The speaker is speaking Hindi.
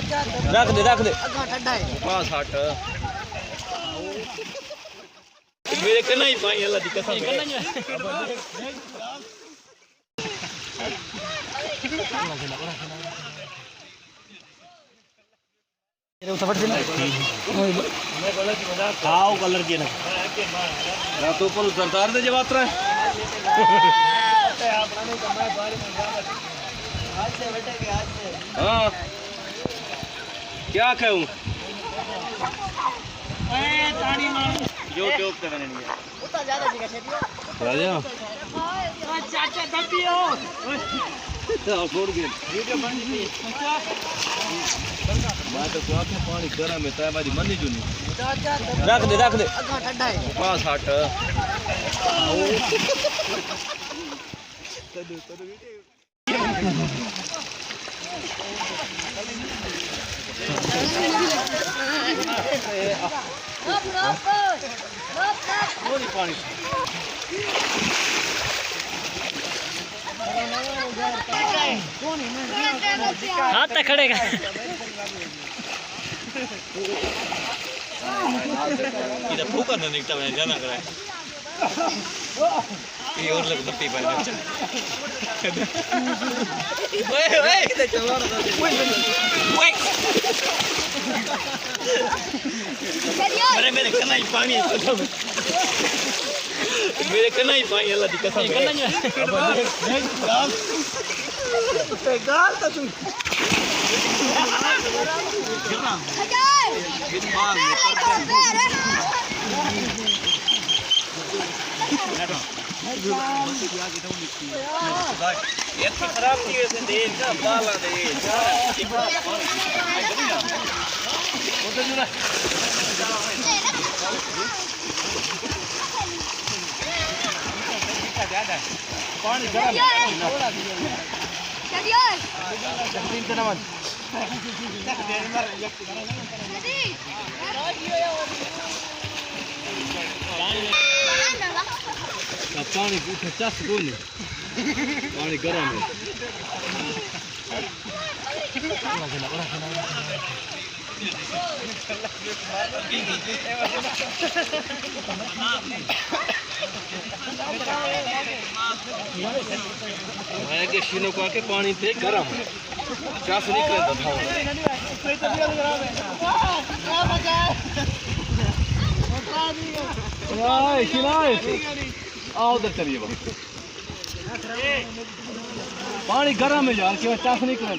रख दे पास हट मेरे कना ही पाई अल्लाह दी कसम खाओ कलर के ना तो पर सरदार दे जवात्रा हाँ क्या कहूँ यूट्यूब पे मैंने नहीं राजा चाचा दबियो छोड़ गए मैं तो क्या पानी गरम है ताई बाजी मनी जो नहीं रख दे पास हट पानी हाथ तक खड़ेगा इधर फूका ना निकलता है जाना कराए ये और लोग नपी पर बच्चा ओए इधर चलो ना ओए मेरे कना ही पानी मेरे कना ही पानी अल्लाह दी कसम गाल तो तू ये खराब नहीं है दे का बाला दे पानी गरम पानी पूछे चस को नहीं पानी गरम है मैं के शीनो को आके पानी थे गरम चस निकले बताओ आओ उधर चलिए पानी गरम है यार क्यों चस निकले